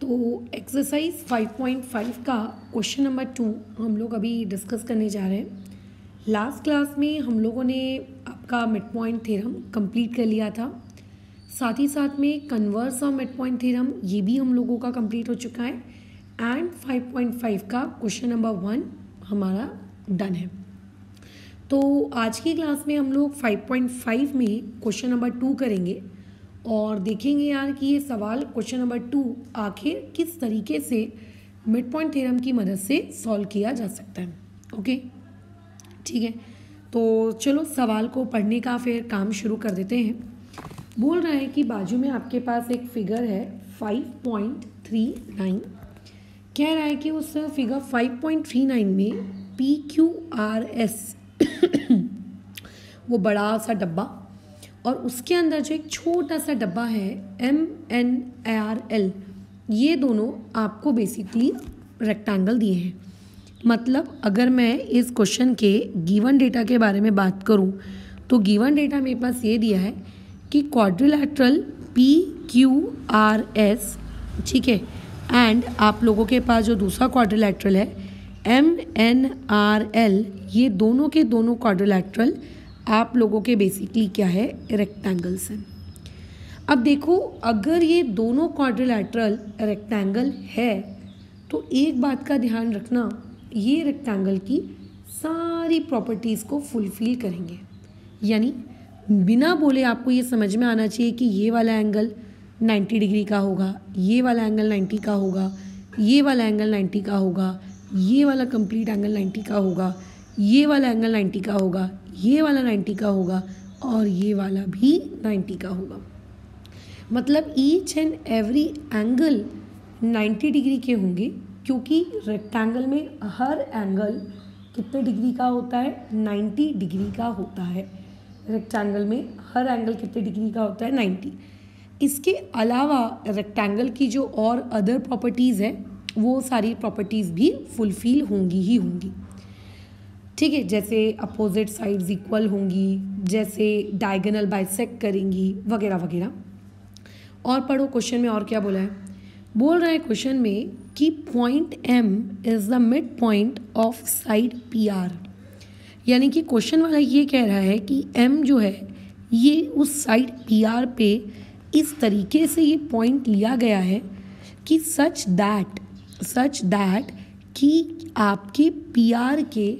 तो एक्सरसाइज 5.5 का question number 2 हम लोग अभी डिस्कस करने जा रहे हैं। लास्ट क्लास में हम लोगों ने आपका मिड पॉइंट थ्योरम कंप्लीट कर लिया था, साथ ही साथ में converse of mid point theorem ये भी हम लोगों का कंप्लीट हो चुका है एंड 5.5 का क्वेश्चन नंबर 1 हमारा डन है। तो आज की क्लास में हम लोग 5.5 में क्वेश्चन नंबर 2 करेंगे और देखेंगे यार कि ये सवाल क्वेश्चन नंबर 2 आखिर किस तरीके से मिड पॉइंट थ्योरम की मदद से सॉल्व किया जा सकता है। ओके, ठीक है, तो चलो सवाल को पढ़ने का फिर काम शुरू कर देते हैं। बोल रहा है कि बाजू में आपके पास एक फिगर है 5.39। कह रहा है कि उस फिगर 5.39 में PQRS वो बड़ा सा डब्बा और उसके अंदर जो एक छोटा सा डब्बा है MNRL, ये दोनों आपको बेसिकली रेक्टेंगल दिए हैं। मतलब अगर मैं इस क्वेश्चन के गिवन डेटा के बारे में बात करूं तो गिवन डेटा मेरे पास ये दिया है कि क्वाड्रिलैटरल PQRS, ठीक है, एंड आप लोगों के पास जो दूसरा क्वाड्रिलैटरल है MNRL, ये दोनों के दोनों क्वाड्रिलैटरल आप लोगों के बेसिकली क्या है, रेक्टेंगल्स हैं। अब देखो, अगर ये दोनों क्वाड्रिलैटरल रेक्टेंगल है तो एक बात का ध्यान रखना, ये रेक्टेंगल की सारी प्रॉपर्टीज़ को फुलफिल करेंगे। यानी बिना बोले आपको ये समझ में आना चाहिए कि ये वाला एंगल 90 डिग्री का होगा, ये वाला एंगल 90 का होगा, ये वाला एंगल 90 का होगा, ये वाला कंप्लीट एंगल 90 का होगा, ये वाला एंगल 90 का होगा, ये वाला 90 का होगा और ये वाला भी 90 का होगा। मतलब each and every angle 90 degree के होंगे, क्योंकि रेक्टेंगल में हर एंगल कितने डिग्री का होता है, 90 डिग्री का होता है। रेक्टेंगल में हर एंगल कितने डिग्री का होता है, 90। इसके अलावा रेक्टेंगल की जो और अदर प्रॉपर्टीज़ है वो सारी प्रॉपर्टीज़ भी फुलफिल होंगी ही होंगी, ठीक है। जैसे अपोजिट साइड्स इक्वल होंगी, जैसे डायगोनल बाइसेक्ट करेंगी, वगैरह वगैरह। और पढ़ो क्वेश्चन में और क्या बोला है। बोल रहा है क्वेश्चन में कि point M is the mid point of side PR। यानी कि क्वेश्चन वाला ये कह रहा है कि M जो है ये उस साइड PR पे इस तरीके से ये पॉइंट लिया गया है कि सच दैट कि आपके PR के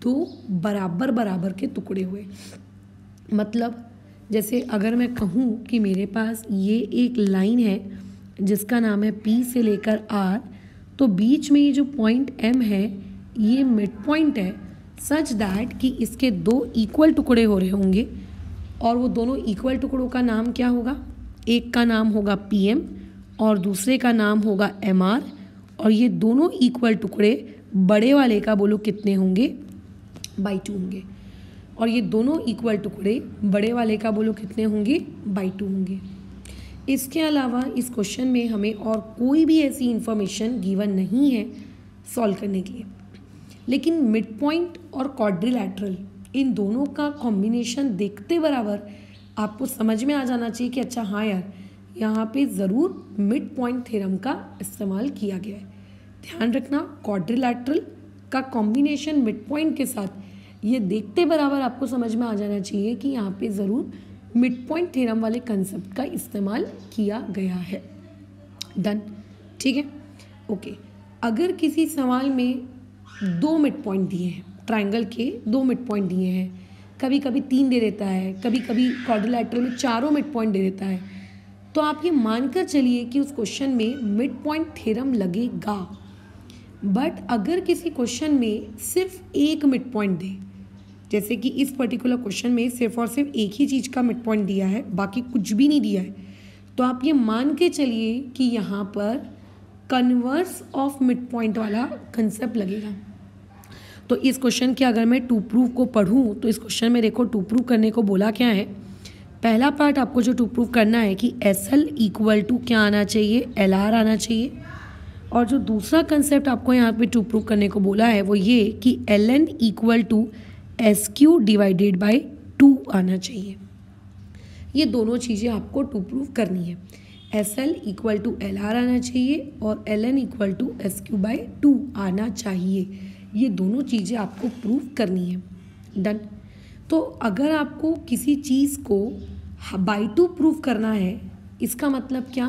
दो बराबर बराबर के टुकड़े हुए। मतलब जैसे अगर मैं कहूँ कि मेरे पास ये एक लाइन है जिसका नाम है P से लेकर R, तो बीच में ये जो पॉइंट M है ये मिड पॉइंट है, सच दैट कि इसके दो इक्वल टुकड़े हो रहे होंगे और वो दोनों इक्वल टुकड़ों का नाम क्या होगा, एक का नाम होगा PM और दूसरे का नाम होगा MR। और ये दोनों इक्वल टुकड़े बड़े वाले का बोलो कितने होंगे, बाई 2 होंगे। और ये दोनों इक्वल टुकड़े बड़े वाले का बोलो कितने होंगे, बाई 2 होंगे। इसके अलावा इस क्वेश्चन में हमें और कोई भी ऐसी इंफॉर्मेशन गिवन नहीं है सॉल्व करने के लिए। लेकिन मिड पॉइंट और क्वाड्रिलैटरल इन दोनों का कॉम्बिनेशन देखते बराबर आपको समझ में आ जाना चाहिए कि अच्छा हाँ यार, यहाँ पे ज़रूर मिड पॉइंट थ्योरम का इस्तेमाल किया गया है। ध्यान रखना, क्वाड्रिलैटरल का कॉम्बिनेशन मिड पॉइंट के साथ ये देखते बराबर आपको समझ में आ जाना चाहिए कि यहाँ पे ज़रूर मिड पॉइंट थ्योरम वाले कंसेप्ट का इस्तेमाल किया गया है। डन, ठीक है, ओके। अगर किसी सवाल में 2 मिड पॉइंट दिए हैं, ट्रायंगल के 2 मिड पॉइंट दिए हैं, कभी कभी 3 दे देता है, कभी कभी क्वाड्रिलैटरल में 4 मिड पॉइंट दे देता है, तो आप ये मानकर चलिए कि उस क्वेश्चन में मिड पॉइंट थ्योरम लगेगा। बट अगर किसी क्वेश्चन में सिर्फ एक मिड पॉइंट दे, जैसे कि इस पर्टिकुलर क्वेश्चन में सिर्फ और सिर्फ एक ही चीज़ का मिड पॉइंट दिया है, बाकी कुछ भी नहीं दिया है, तो आप ये मान के चलिए कि यहाँ पर कन्वर्स ऑफ मिड पॉइंट वाला कंसेप्ट लगेगा। तो इस क्वेश्चन के अगर मैं टू प्रूफ को पढ़ूँ तो इस क्वेश्चन में देखो टू प्रूफ करने को बोला क्या है। पहला पार्ट आपको जो टू प्रूफ करना है कि SL इक्वल टू क्या आना चाहिए, LR आना चाहिए। और जो दूसरा कंसेप्ट आपको यहाँ पे टू प्रूफ करने को बोला है वो ये कि LN equal to SQ divided by 2 आना चाहिए। ये दोनों चीज़ें आपको टू प्रूफ करनी है। S L equal to L R आना चाहिए और L N equal to S Q by 2 आना चाहिए। ये दोनों चीज़ें आपको प्रूव करनी है। डन। तो अगर आपको किसी चीज़ को बाई 2 प्रूव करना है, इसका मतलब क्या,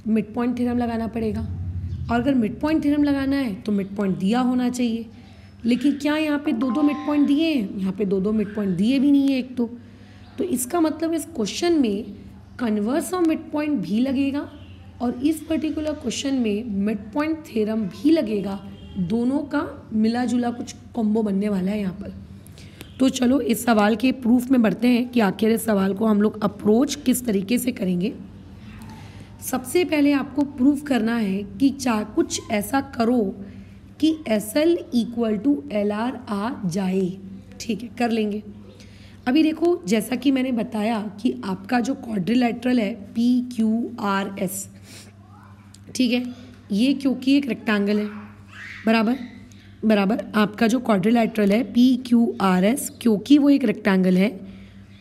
मिड पॉइंट थ्योरम लगाना पड़ेगा। और अगर मिड पॉइंट थ्योरम लगाना है तो मिड पॉइंट दिया होना चाहिए। लेकिन क्या यहाँ पे दो मिड पॉइंट दिए हैं? यहाँ पे दो मिड पॉइंट दिए भी नहीं है एक तो इसका मतलब इस क्वेश्चन में कन्वर्स ऑफ मिड पॉइंट भी लगेगा और इस पर्टिकुलर क्वेश्चन में मिड पॉइंट थ्योरम भी लगेगा। दोनों का मिला जुला कुछ कॉम्बो बनने वाला है यहाँ पर। तो चलो इस सवाल के प्रूफ में बढ़ते हैं कि आखिर इस सवाल को हम लोग अप्रोच किस तरीके से करेंगे। सबसे पहले आपको प्रूफ करना है कि कुछ ऐसा करो कि S L equal to L R आ जाए। ठीक है, कर लेंगे। अभी देखो, जैसा कि मैंने बताया कि आपका जो क्वाड्रिलेटरल है पी क्यू आर एस, ठीक है, ये क्योंकि एक रेक्टेंगल है, बराबर आपका जो क्वाड्रिलेटरल है पी क्यू आर एस, क्योंकि वो एक रेक्टेंगल है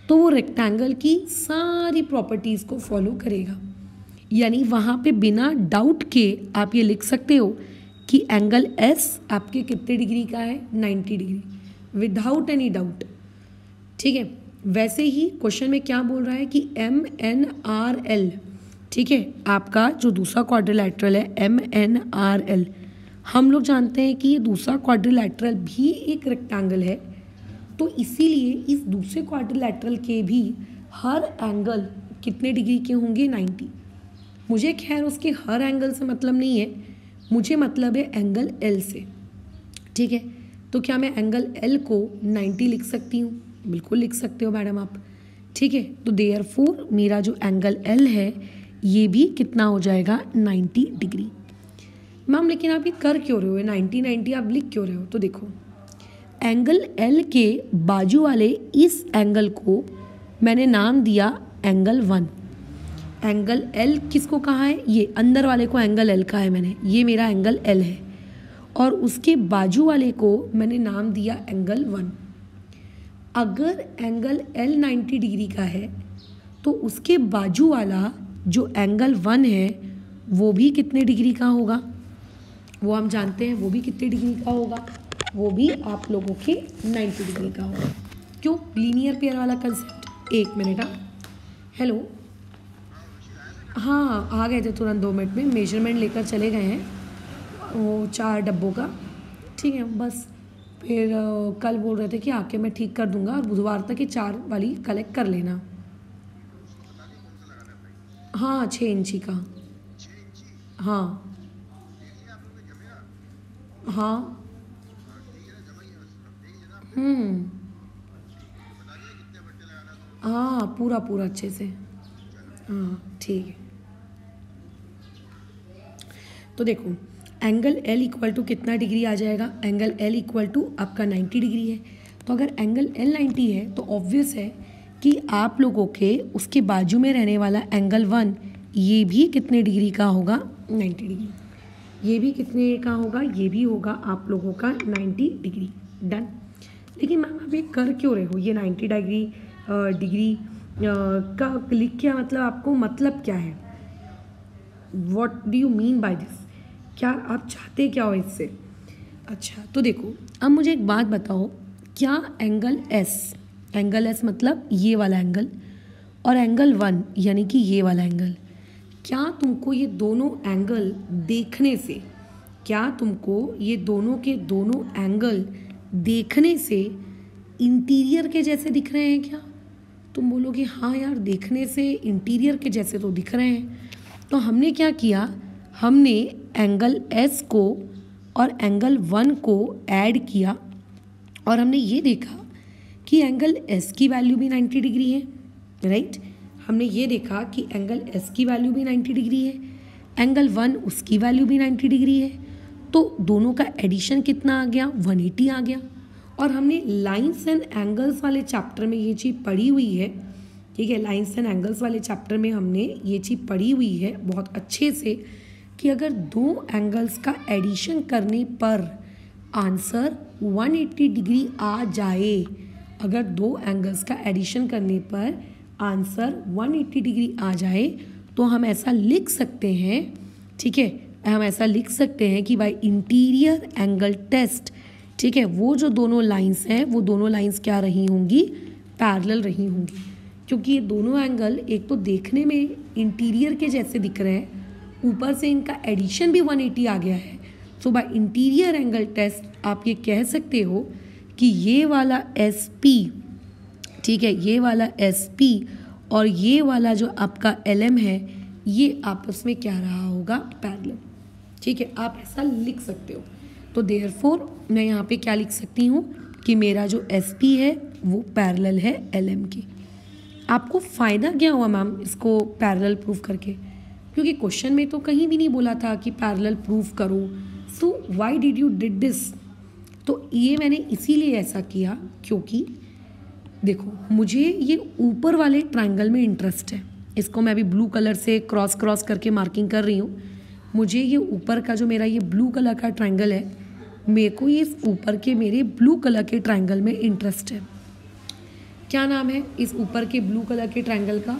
तो वो रेक्टेंगल की सारी प्रॉपर्टीज़ को फॉलो करेगा। यानी वहाँ पे बिना डाउट के आप ये लिख सकते हो कि एंगल एस आपके कितने डिग्री का है, 90 डिग्री, विदाउट एनी डाउट। ठीक है, वैसे ही क्वेश्चन में क्या बोल रहा है कि एम एन आर एल, ठीक है, आपका जो दूसरा क्वाड्रिलेटरल है एम एन आर एल, हम लोग जानते हैं कि ये दूसरा क्वाड्रिलेटरल भी एक रेक्टेंगल है, तो इसीलिए इस दूसरे क्वाड्रिलेटरल के भी हर एंगल कितने डिग्री के होंगे, 90। मुझे खैर उसके हर एंगल से मतलब नहीं है, मुझे मतलब है एंगल एल से। ठीक है, तो क्या मैं एंगल एल को 90 लिख सकती हूँ? बिल्कुल लिख सकते हो मैडम आप। ठीक है, तो देयरफॉर मेरा जो एंगल एल है ये भी कितना हो जाएगा, 90 डिग्री। मैम लेकिन आप ये कर क्यों रहे हो, 90 आप लिख क्यों रहे हो? तो देखो, एंगल एल के बाजू वाले इस एंगल को मैंने नाम दिया एंगल 1। एंगल एल किसको कहा है? ये अंदर वाले को एंगल एल कहा है मैंने, ये मेरा एंगल एल है, और उसके बाजू वाले को मैंने नाम दिया एंगल 1। अगर एंगल एल 90 डिग्री का है तो उसके बाजू वाला जो एंगल 1 है वो भी कितने डिग्री का होगा? वो हम जानते हैं, वो भी कितने डिग्री का होगा? वो भी आप लोगों के 90 डिग्री का होगा। क्यों? लीनियर पेयर वाला कंसेप्ट। 1 मिनट। हेलो, हाँ आ गए थे तुरंत 2 मिनट में, मेजरमेंट लेकर चले गए हैं वो 4 डब्बों का। ठीक है, बस फिर कल बोल रहे थे कि आके मैं ठीक कर दूंगा और बुधवार तक ये 4 वाली कलेक्ट कर लेना। हाँ 6 इंची का। हाँ हाँ हाँ पूरा पूरा अच्छे से। हाँ ठीक है, तो देखो एंगल एल इक्वल टू कितना डिग्री आ जाएगा? एंगल एल इक्वल टू आपका 90 डिग्री है। तो अगर एंगल एल 90 है तो ऑब्वियस है कि आप लोगों के उसके बाजू में रहने वाला एंगल 1 ये भी कितने डिग्री का होगा? 90 डिग्री। ये भी कितने का होगा? ये भी होगा आप लोगों का 90 डिग्री। डन। लेकिन मैम आप ये कर क्यों रहे हो? ये 90 डिग्री का क्लिक किया मतलब आपको मतलब क्या है? What do you mean by this? क्या आप चाहते क्या हो इससे? अच्छा तो देखो, अब मुझे एक बात बताओ, क्या एंगल एस मतलब ये वाला एंगल और एंगल 1 यानी कि ये वाला एंगल, क्या तुमको ये दोनों एंगल देखने से, क्या तुमको ये दोनों के दोनों एंगल देखने से इंटीरियर के जैसे दिख रहे हैं क्या? तुम बोलोगे हाँ यार देखने से इंटीरियर के जैसे तो दिख रहे हैं। तो हमने क्या किया, हमने एंगल एस को और एंगल 1 को ऐड किया और हमने ये देखा कि एंगल एस की वैल्यू भी 90 डिग्री है, राइट। हमने ये देखा कि एंगल एस की वैल्यू भी 90 डिग्री है, एंगल 1 उसकी वैल्यू भी 90 डिग्री है, तो दोनों का एडिशन कितना आ गया? 180 आ गया। और हमने लाइंस एंड एंगल्स वाले चैप्टर में ये चीज़ पढ़ी हुई है, ठीक है, लाइंस एंड एंगल्स वाले चैप्टर में हमने ये चीज़ पढ़ी हुई है बहुत अच्छे से कि अगर 2 एंगल्स का एडिशन करने पर आंसर 180 डिग्री आ जाए, अगर 2 एंगल्स का एडिशन करने पर आंसर 180 डिग्री आ जाए तो हम ऐसा लिख सकते हैं, ठीक है, हम ऐसा लिख सकते हैं कि बाय इंटीरियर एंगल टेस्ट, ठीक है, वो जो दोनों लाइंस हैं वो दोनों लाइंस क्या रही होंगी, पैरेलल रही होंगी, क्योंकि ये दोनों एंगल एक तो देखने में इंटीरियर के जैसे दिख रहे हैं, ऊपर से इनका एडिशन भी 180 आ गया है। सो बाय इंटीरियर एंगल टेस्ट आप ये कह सकते हो कि ये वाला SP, ठीक है, ये वाला SP और ये वाला जो आपका LM है ये आपस में क्या रहा होगा, पैरेलल, ठीक है, आप ऐसा लिख सकते हो। तो देयरफॉर मैं यहाँ पे क्या लिख सकती हूँ कि मेरा जो SP है वो पैरेलल है LM के। आपको फ़ायदा क्या हुआ मैम इसको पैरेलल प्रूफ करके, क्योंकि क्वेश्चन में तो कहीं भी नहीं बोला था कि पैरेलल प्रूफ करो, so why did you did this. तो ये मैंने इसीलिए ऐसा किया क्योंकि देखो मुझे ये ऊपर वाले ट्रायंगल में इंटरेस्ट है, इसको मैं अभी ब्लू कलर से क्रॉस क्रॉस करके मार्किंग कर रही हूँ। मुझे ये ऊपर का जो मेरा ये ब्लू कलर का ट्रायंगल है, मेरे को ये ऊपर के मेरे ब्लू कलर के ट्रायंगल में इंटरेस्ट है। क्या नाम है इस ऊपर के ब्लू कलर के ट्रायंगल का,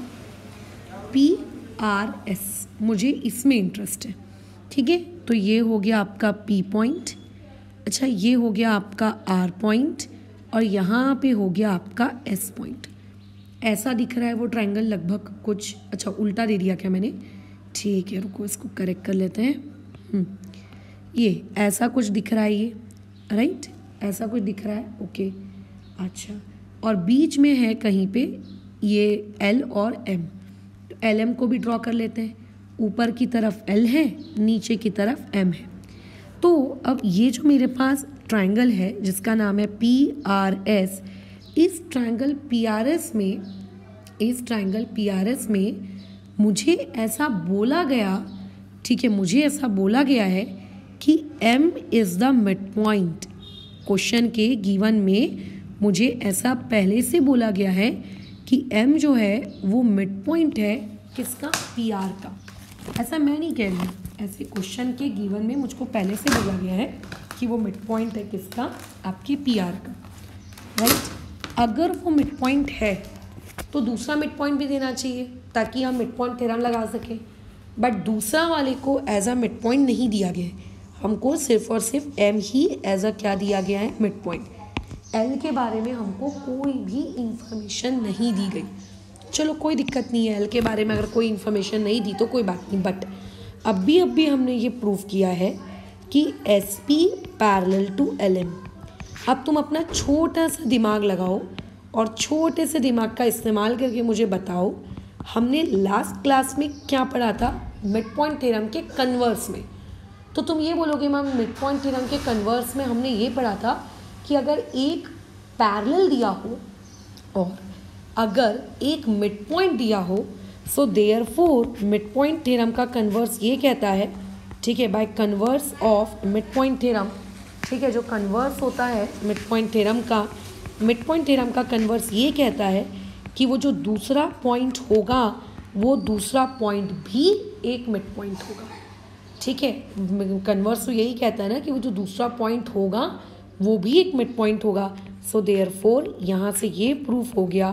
PRS, मुझे इसमें इंटरेस्ट है, ठीक है। तो ये हो गया आपका P पॉइंट, अच्छा ये हो गया आपका R पॉइंट और यहाँ पे हो गया आपका S पॉइंट। ऐसा दिख रहा है वो ट्रायंगल लगभग कुछ, अच्छा उल्टा दे दिया क्या मैंने, ठीक है रुको इसको करेक्ट कर लेते हैं। ये ऐसा कुछ दिख रहा है, ये राइट, ऐसा कुछ दिख रहा है, ओके, अच्छा, और बीच में है कहीं पे ये L और M, तो LM को भी ड्रॉ कर लेते हैं। ऊपर की तरफ L है, नीचे की तरफ M है। तो अब ये जो मेरे पास ट्रायंगल है जिसका नाम है PRS, इस ट्रायंगल PRS में मुझे ऐसा बोला गया, ठीक है, मुझे ऐसा बोला गया है कि M is the mid point. Question के गिवन में मुझे ऐसा पहले से बोला गया है कि M जो है वो मिड पॉइंट है किसका, PR का। ऐसा मैं नहीं कह रही हूँ, ऐसे क्वेश्चन के गिवन में मुझको पहले से बोला गया है कि वो मिड पॉइंट है किसका, आपके PR का, राइट। अगर वो मिड पॉइंट है तो दूसरा मिड पॉइंट भी देना चाहिए ताकि हम मिड पॉइंट थ्योरम लगा सकें, बट दूसरा वाले को एज अ मिड पॉइंट नहीं दिया गया है, हमको सिर्फ और सिर्फ M ही एज अ क्या दिया गया है, मिड पॉइंट। L के बारे में हमको कोई भी इंफॉर्मेशन नहीं दी गई। चलो कोई दिक्कत नहीं है, L के बारे में अगर कोई इन्फॉर्मेशन नहीं दी तो कोई बात नहीं, बट अभी हमने ये प्रूव किया है कि SP पैरेलल टू LM। अब तुम अपना छोटा सा दिमाग लगाओ और छोटे से दिमाग का इस्तेमाल करके मुझे बताओ, हमने लास्ट क्लास में क्या पढ़ा था, मिड पॉइंट थ्योरम के कन्वर्स में। तो तुम ये बोलोगे मैम मिड पॉइंट थ्योरम के कन्वर्स में हमने ये पढ़ा था कि अगर एक पैरेलल दिया हो और अगर एक मिड पॉइंट दिया हो, so therefore mid point theorem का कन्वर्स ये कहता है, ठीक है, bye converse of mid point theorem, ठीक है, जो कन्वर्स होता है मिड पॉइंट थ्योरम का कन्वर्स ये कहता है कि वो जो दूसरा पॉइंट होगा वो दूसरा पॉइंट भी एक मिड पॉइंट होगा, ठीक है। कन्वर्स तो यही कहता है ना कि वो जो दूसरा पॉइंट होगा वो भी एक मिड पॉइंट होगा। सो देयरफॉर यहाँ से ये प्रूफ हो गया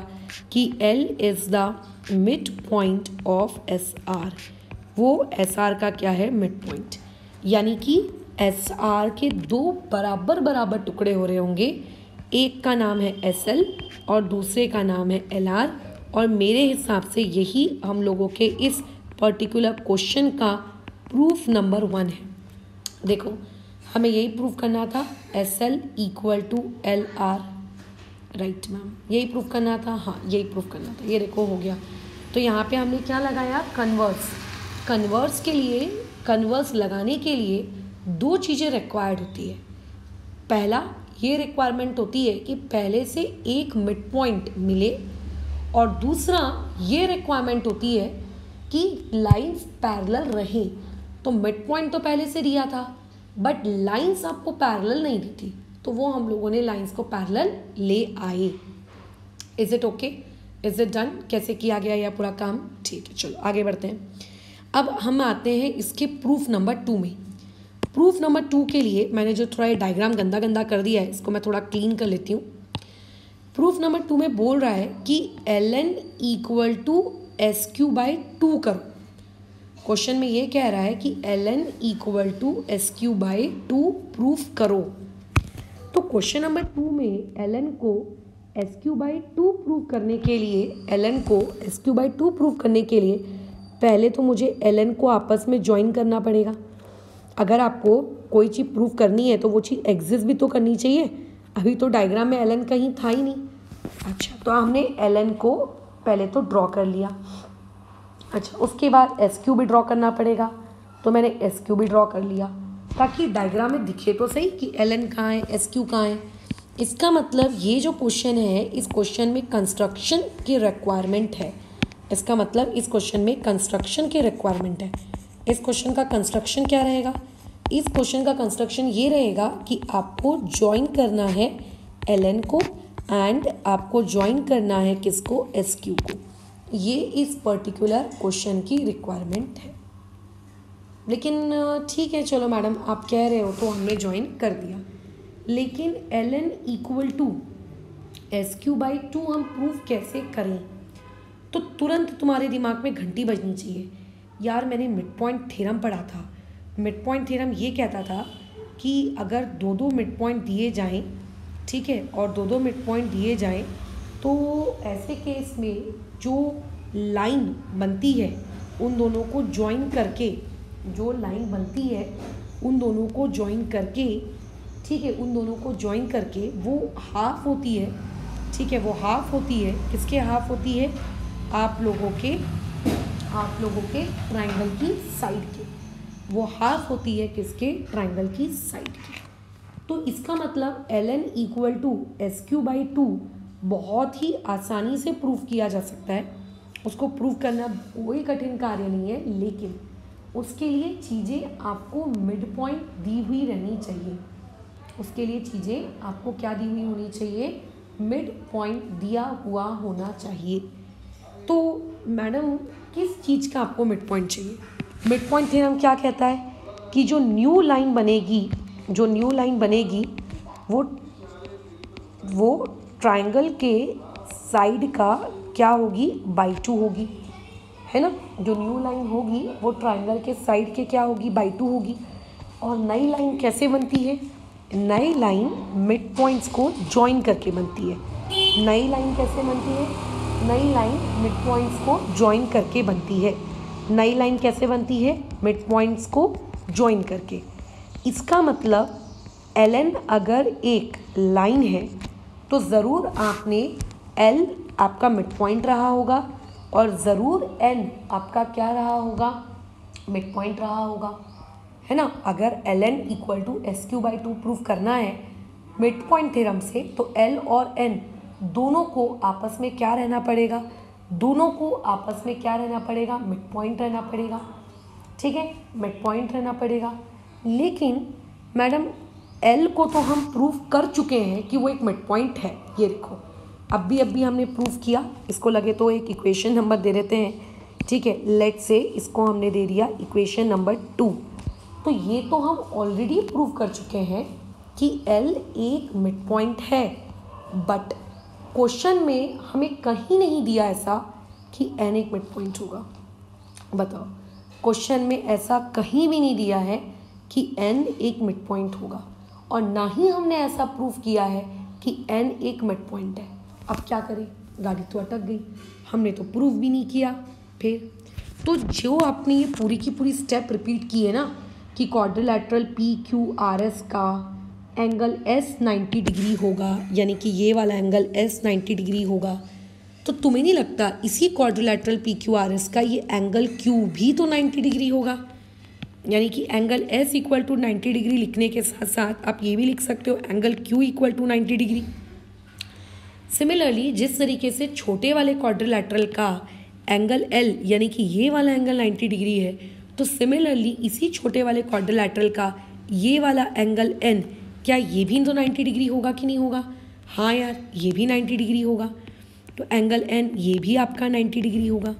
कि L is the mid point of SR, वो SR का क्या है, मिड पॉइंट, यानी कि SR के दो बराबर टुकड़े हो रहे होंगे, एक का नाम है SL और दूसरे का नाम है LR, और मेरे हिसाब से यही हम लोगों के इस पर्टिकुलर क्वेश्चन का प्रूफ नंबर 1 है। देखो हमें यही प्रूफ करना था, SL equal to LR, right ma'am, यही प्रूफ करना था, हाँ यही प्रूफ करना था, ये देखो हो गया। तो यहाँ पे हमने क्या लगाया, कन्वर्स के लिए, कन्वर्स लगाने के लिए दो चीज़ें रिक्वायर्ड होती है। पहला ये रिक्वायरमेंट होती है कि पहले से एक मिड पॉइंट मिले, और दूसरा ये रिक्वायरमेंट होती है कि लाइंस पैरेलल रहें। तो मिड पॉइंट तो पहले से दिया था बट लाइंस आपको पैरेलल नहीं दी थी, तो वो हम लोगों ने लाइंस को पैरेलल ले आए। Is it okay, is it done, कैसे किया गया यह पूरा काम, ठीक है। चलो आगे बढ़ते हैं। अब हम आते हैं इसके प्रूफ नंबर 2 में। प्रूफ नंबर 2 के लिए मैंने जो थोड़ा डायग्राम गंदा कर दिया है, इसको मैं थोड़ा क्लीन कर लेती हूँ। प्रूफ नंबर 2 में बोल रहा है कि ln इक्वल टू SQ/2 करो। क्वेश्चन में ये कह रहा है कि ln equal to SQ/2 proof करो। तो क्वेश्चन नंबर 2 में ln को SQ/2 प्रूव करने के लिए पहले तो मुझे ln को आपस में ज्वाइन करना पड़ेगा। अगर आपको कोई चीज़ प्रूव करनी है तो वो चीज़ एग्जिस्ट भी तो करनी चाहिए। अभी तो डायग्राम में ln कहीं था ही नहीं। अच्छा, तो हमने ln को पहले तो ड्रॉ कर लिया। अच्छा, उसके बाद SQ भी ड्रॉ करना पड़ेगा, तो मैंने SQ भी ड्रॉ कर लिया ताकि डायग्राम में दिखे तो सही कि ln कहाँ है, SQ कहाँ है। इसका मतलब ये जो क्वेश्चन है, इस क्वेश्चन में कंस्ट्रक्शन की रिक्वायरमेंट है। इस क्वेश्चन का कंस्ट्रक्शन क्या रहेगा? इस क्वेश्चन का कंस्ट्रक्शन ये रहेगा कि आपको ज्वाइन करना है ln को एंड आपको ज्वाइन करना है किसको? SQ को। ये इस पर्टिकुलर क्वेश्चन की रिक्वायरमेंट है। लेकिन ठीक है, चलो मैडम आप कह रहे हो तो हमने ज्वाइन कर दिया, लेकिन ln इक्वल टू SQ/2 हम प्रूव कैसे करें? तो तुरंत तुम्हारे दिमाग में घंटी बजनी चाहिए। यार, मैंने मिड पॉइंट थ्योरम पढ़ा था। मिड पॉइंट थ्योरम ये कहता था कि अगर दो मिड पॉइंट दिए जाएं, ठीक है, और दो मिड पॉइंट दिए जाएं, तो ऐसे केस में जो लाइन बनती है उन दोनों को ज्वाइन करके, ठीक है, उन दोनों को ज्वाइन करके वो हाफ होती है। ठीक है, वो हाफ होती है, किसके हाफ होती है? आप लोगों के ट्राइंगल की साइड के। वो हाफ होती है किसके? ट्राइंगल की साइड के। तो इसका मतलब ln इक्वल टू SQ/2 बहुत ही आसानी से प्रूफ किया जा सकता है। उसको प्रूव करना कोई कठिन कार्य नहीं है, लेकिन उसके लिए चीज़ें आपको मिड पॉइंट दी हुई रहनी चाहिए। उसके लिए चीज़ें आपको क्या दी हुई होनी चाहिए? मिड पॉइंट दिया हुआ होना चाहिए। तो मैडम किस चीज़ का आपको मिड पॉइंट चाहिए? मिड पॉइंट थ्योरम क्या कहता है कि जो न्यू लाइन बनेगी वो ट्राइंगल के साइड का क्या होगी? /2 होगी, है ना। जो न्यू लाइन होगी वो ट्राइंगल के साइड के क्या होगी? /2 होगी। और नई लाइन कैसे बनती है? नई लाइन मिड पॉइंट्स को ज्वाइन करके बनती है। नई लाइन कैसे बनती है? नई लाइन मिड पॉइंट्स को ज्वाइन करके बनती है। नई लाइन कैसे बनती है? मिड पॉइंट्स को ज्वाइन करके। इसका मतलब ln अगर एक लाइन है तो ज़रूर आपने L आपका मिड पॉइंट रहा होगा और ज़रूर N आपका क्या रहा होगा? मिड पॉइंट रहा होगा, है ना। अगर ln equal to SQ/2 proof करना है मिड पॉइंट थ्योरम से, तो L और N दोनों को आपस में क्या रहना पड़ेगा? मिड पॉइंट रहना पड़ेगा। ठीक है, मिड पॉइंट रहना पड़ेगा। लेकिन मैडम L को तो हम प्रूफ कर चुके हैं कि वो एक मिड पॉइंट है। ये देखो, अभी हमने प्रूफ किया। इसको लगे तो एक इक्वेशन नंबर दे देते हैं। ठीक है, लेट्स से इसको हमने दे दिया इक्वेशन नंबर 2। तो ये तो हम ऑलरेडी प्रूव कर चुके हैं कि L एक मिड पॉइंट है, बट क्वेश्चन में हमें कहीं नहीं दिया ऐसा कि N एक मिड पॉइंट होगा। बताओ, क्वेश्चन में ऐसा कहीं भी नहीं दिया है कि N एक मिड पॉइंट होगा, और ना ही हमने ऐसा प्रूफ किया है कि N एक मिड पॉइंट है। अब क्या करें? गाड़ी तो अटक गई, हमने तो प्रूफ भी नहीं किया। फिर तो जो आपने ये पूरी की पूरी स्टेप रिपीट की है ना कि क्वाड्रिलैटरल PQRS का एंगल S 90 डिग्री होगा, यानी कि ये वाला एंगल S 90 डिग्री होगा, तो तुम्हें नहीं लगता इसी क्वाड्रिलैटरल PQRS का ये एंगल Q भी तो 90 डिग्री होगा? यानी कि angle S equal to 90 degree लिखने के साथ साथ आप ये भी लिख सकते हो angle Q equal to 90 degree. Similarly जिस तरीके से छोटे वाले क्वाड्रिलैटरल का एंगल L यानी कि ये वाला एंगल 90 डिग्री है, तो सिमिलरली इसी छोटे वाले क्वाड्रिलैटरल का ये वाला एंगल N, क्या ये भी तो 90 डिग्री होगा कि नहीं होगा? हाँ यार, ये भी 90 डिग्री होगा। तो एंगल N ये भी आपका 90 डिग्री होगा।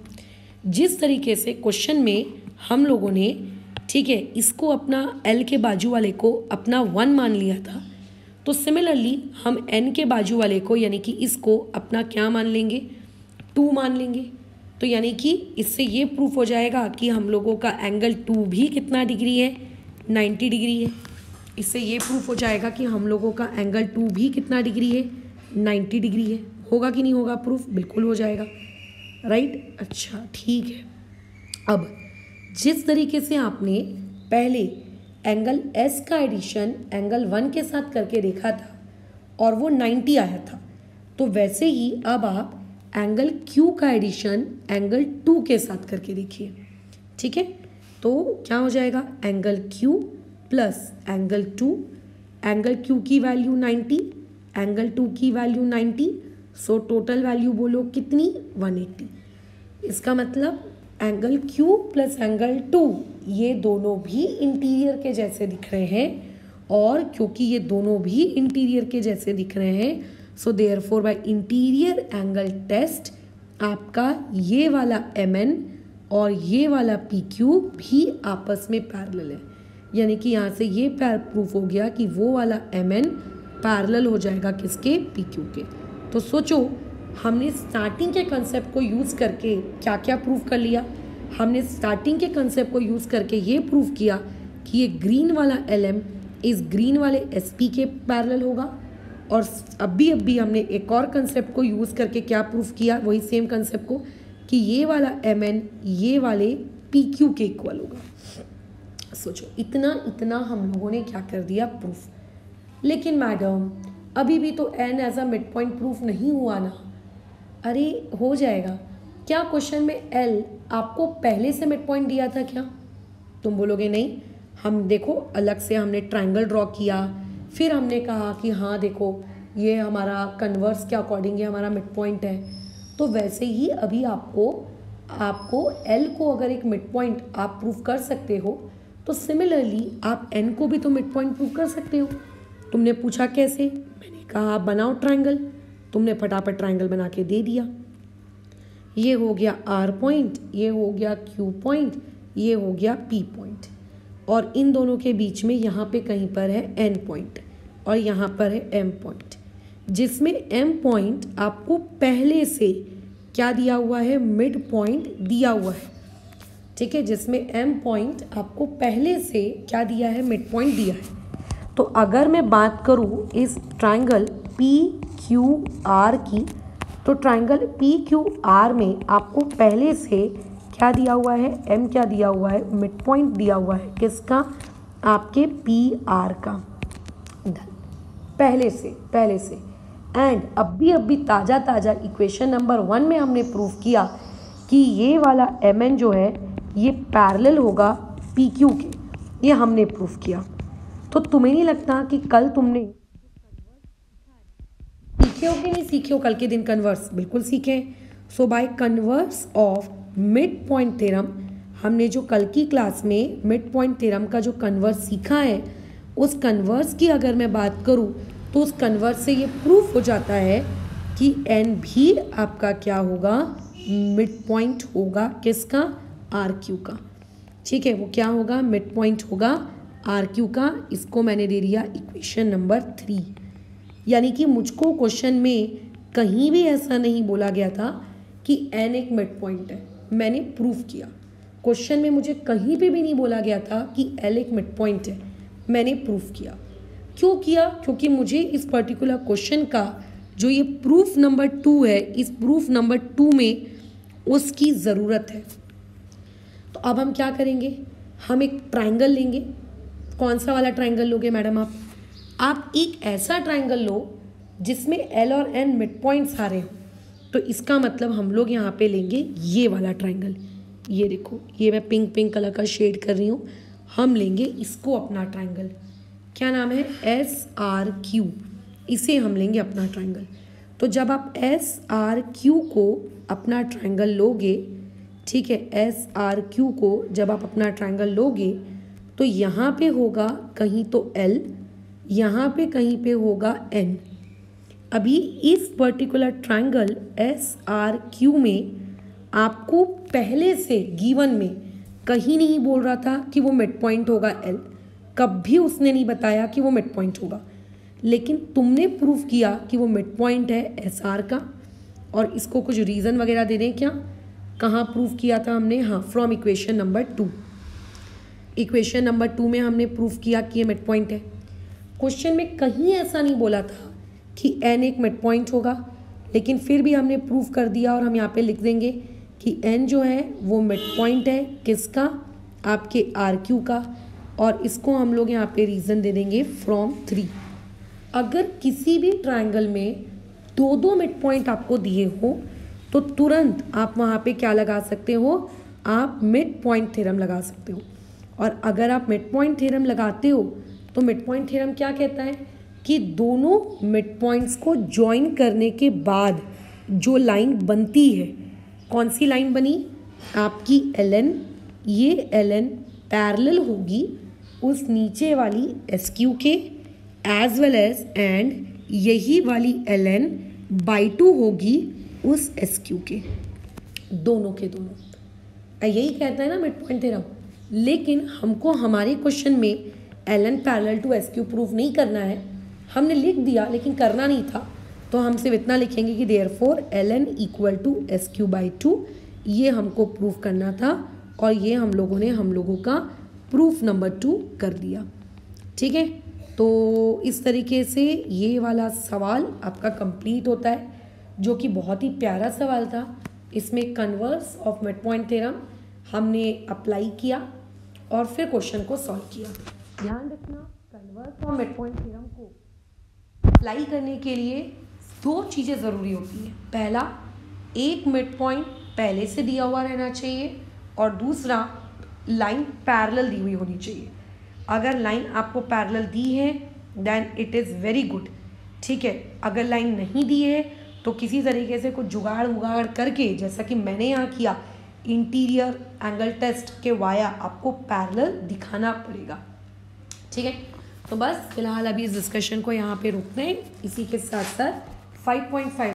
जिस तरीके से क्वेश्चन में हम लोगों ने, ठीक है, इसको अपना L के बाजू वाले को अपना 1 मान लिया था, तो सिमिलरली हम N के बाजू वाले को यानी कि इसको अपना क्या मान लेंगे? 2 मान लेंगे। तो यानी कि इससे ये प्रूफ हो जाएगा कि हम लोगों का एंगल 2 भी कितना डिग्री है, 90 डिग्री है। इससे ये प्रूफ हो जाएगा कि हम लोगों का एंगल 2 भी कितना डिग्री है, 90 डिग्री है। होगा कि नहीं होगा प्रूफ? बिल्कुल हो जाएगा, राइट। अच्छा ठीक है। अब जिस तरीके से आपने पहले एंगल एस का एडिशन एंगल 1 के साथ करके देखा था और वो 90 आया था, तो वैसे ही अब आप एंगल क्यू का एडिशन एंगल 2 के साथ करके देखिए। ठीक है, तो क्या हो जाएगा? Angle Q plus angle 2, angle Q की वैल्यू 90, एंगल 2 की वैल्यू 90, सो टोटल वैल्यू बोलो कितनी? 180। इसका मतलब एंगल क्यू प्लस एंगल 2 ये दोनों भी इंटीरियर के जैसे दिख रहे हैं, और क्योंकि ये दोनों भी इंटीरियर के जैसे दिख रहे हैं, so therefore by interior angle test आपका ये वाला MN और ये वाला PQ भी आपस में पैरेलल है। यानी कि यहाँ से ये प्रूफ हो गया कि वो वाला MN पैरेलल हो जाएगा किसके? PQ के। तो सोचो, हमने स्टार्टिंग के कंसेप्ट को यूज़ करके क्या क्या प्रूफ कर लिया। हमने स्टार्टिंग के कंसेप्ट को यूज़ करके ये प्रूफ किया कि ये ग्रीन वाला LM इस ग्रीन वाले SP के पैरेलल होगा, और अभी हमने एक और कंसेप्ट को यूज़ करके क्या प्रूफ किया, वही सेम कंसेप्ट को, कि ये वाला MN ये वाले PQ के इक्वल होगा। सोचो, इतना हम लोगों ने क्या कर दिया? प्रूफ। लेकिन मैडम अभी भी तो N as a mid point proof नहीं हुआ ना। अरे हो जाएगा। क्या क्वेश्चन में L आपको पहले से मिड पॉइंट दिया था क्या? तुम बोलोगे नहीं, हम देखो अलग से हमने ट्रायंगल ड्रॉ किया, फिर हमने कहा कि हाँ देखो ये हमारा कन्वर्स के अकॉर्डिंग ये हमारा मिड पॉइंट है। तो वैसे ही अभी आपको L को अगर एक मिड पॉइंट आप प्रूफ कर सकते हो, तो सिमिलरली आप N को भी तो मिड पॉइंट प्रूफ कर सकते हो। तुमने पूछा कैसे? मैंने कहा आप बनाओ ट्रायंगल, तुमने फटाफट ट्रायंगल बना के दे दिया। ये हो गया R पॉइंट, ये हो गया Q पॉइंट, ये हो गया P पॉइंट, और इन दोनों के बीच में यहाँ पे कहीं पर है N पॉइंट और यहाँ पर है M पॉइंट, जिसमें M पॉइंट आपको पहले से क्या दिया हुआ है? मिड पॉइंट दिया हुआ है। ठीक है, जिसमें M पॉइंट आपको पहले से क्या दिया है? मिड पॉइंट दिया है। तो अगर मैं बात करूँ इस ट्रायंगल PQR की, तो ट्रायंगल PQR में आपको पहले से क्या दिया हुआ है? M क्या दिया हुआ है? मिड पॉइंट दिया हुआ है। किसका? आपके PR का, पहले से। एंड अभी ताज़ा इक्वेशन नंबर 1 में हमने प्रूफ किया कि ये वाला MN जो है ये पैरेलल होगा PQ के, ये हमने प्रूफ किया। तो तुम्हें नहीं लगता कि कल तुमने सीखे हो कि नहीं सीखे हो? कल के दिन कन्वर्स बिल्कुल सीखे। So by converse of mid point theorem, हमने जो कल की क्लास में मिड पॉइंट थ्योरम का जो कन्वर्स सीखा है, उस कन्वर्स की अगर मैं बात करूं तो उस कन्वर्स से ये प्रूफ हो जाता है कि N भी आपका क्या होगा? मिड पॉइंट होगा। किसका? RQ का। ठीक है, वो क्या होगा? मिड पॉइंट होगा RQ का। इसको मैंने दे दिया इक्वेशन नंबर 3। यानी कि मुझको क्वेश्चन में कहीं भी ऐसा नहीं बोला गया था कि N एक मिड पॉइंट है, मैंने प्रूफ किया। क्वेश्चन में मुझे कहीं पे भी नहीं बोला गया था कि L एक मिड पॉइंट है, मैंने प्रूफ किया। क्यों किया? क्योंकि मुझे इस पर्टिकुलर क्वेश्चन का जो ये प्रूफ नंबर 2 है, इस प्रूफ नंबर 2 में उसकी ज़रूरत है। तो अब हम क्या करेंगे? हम एक ट्रायंगल लेंगे। कौन सा वाला ट्रायंगल लोगे मैडम आप एक ऐसा ट्रायंगल लो जिसमें L और N मिड पॉइंट्स आ रहे हो। तो इसका मतलब हम लोग यहाँ पे लेंगे ये वाला ट्रायंगल। ये देखो, ये मैं पिंक कलर का शेड कर रही हूँ। हम लेंगे इसको अपना ट्रायंगल। क्या नाम है? SRQ। इसे हम लेंगे अपना ट्रायंगल। तो जब आप SRQ को अपना ट्रायंगल लोगे, ठीक है, SRQ को जब आप अपना ट्रायंगल लोगे तो यहाँ पे होगा कहीं तो L, यहाँ पे कहीं पे होगा N। अभी इस पर्टिकुलर ट्रायंगल SRQ में आपको पहले से गिवन में कहीं नहीं बोल रहा था कि वो मिड पॉइंट होगा L, कभी उसने नहीं बताया कि वो मिड पॉइंट होगा, लेकिन तुमने प्रूफ किया कि वो मिड पॉइंट है SR का। और इसको कुछ रीज़न वगैरह दे दें क्या? कहाँ प्रूव किया था हमने? हाँ, from equation number 2। Equation number 2 में हमने प्रूव किया कि ये मिड पॉइंट है। क्वेश्चन में कहीं ऐसा नहीं बोला था कि n एक मिड पॉइंट होगा, लेकिन फिर भी हमने प्रूव कर दिया और हम यहाँ पे लिख देंगे कि n जो है वो मिड पॉइंट है किसका? आपके RQ का। और इसको हम लोग यहाँ पे रीज़न दे देंगे फ्रॉम 3। अगर किसी भी ट्रायंगल में दो दो मिड पॉइंट आपको दिए हो तो तुरंत आप वहाँ पे क्या लगा सकते हो? आप मिड पॉइंट थ्योरम लगा सकते हो। और अगर आप मिड पॉइंट थ्योरम लगाते हो तो मिड पॉइंट थ्योरम क्या कहता है कि दोनों मिड पॉइंट्स को ज्वाइन करने के बाद जो लाइन बनती है, कौन सी लाइन बनी? आपकी ln, ये ln पैरेलल होगी उस नीचे वाली SQ के एज वेल एज, एंड यही वाली ln बाई 2 होगी उस SQ के, दोनों के दोनों। यही कहता है ना मिड पॉइंट थ्योरम। लेकिन हमको हमारे क्वेश्चन में ln parallel to SQ proof नहीं करना है। हमने लिख दिया लेकिन करना नहीं था, तो हम सिर्फ इतना लिखेंगे कि therefore ln equal to SQ by 2, ये हमको प्रूफ करना था और ये हम लोगों का प्रूफ नंबर 2 कर दिया। ठीक है, तो इस तरीके से ये वाला सवाल आपका कंप्लीट होता है, जो कि बहुत ही प्यारा सवाल था। इसमें converse of mid point theorem हमने अप्लाई किया और फिर क्वेश्चन को सॉल्व किया। ध्यान रखना, converse of mid point theorem को अप्लाई करने के लिए दो चीज़ें ज़रूरी होती हैं। पहला, एक मिड पॉइंट पहले से दिया हुआ रहना चाहिए और दूसरा, लाइन पैरेलल दी हुई होनी चाहिए। अगर लाइन आपको पैरेलल दी है then it is very good. ठीक है, अगर लाइन नहीं दी है तो किसी तरीके से कुछ जुगाड़ करके, जैसा कि मैंने यहाँ किया, इंटीरियर एंगल टेस्ट के वाया आपको पैरेलल दिखाना पड़ेगा। ठीक है, तो बस फिलहाल अभी इस डिस्कशन को यहाँ पे रोकते हैं। इसी के साथ साथ 5.5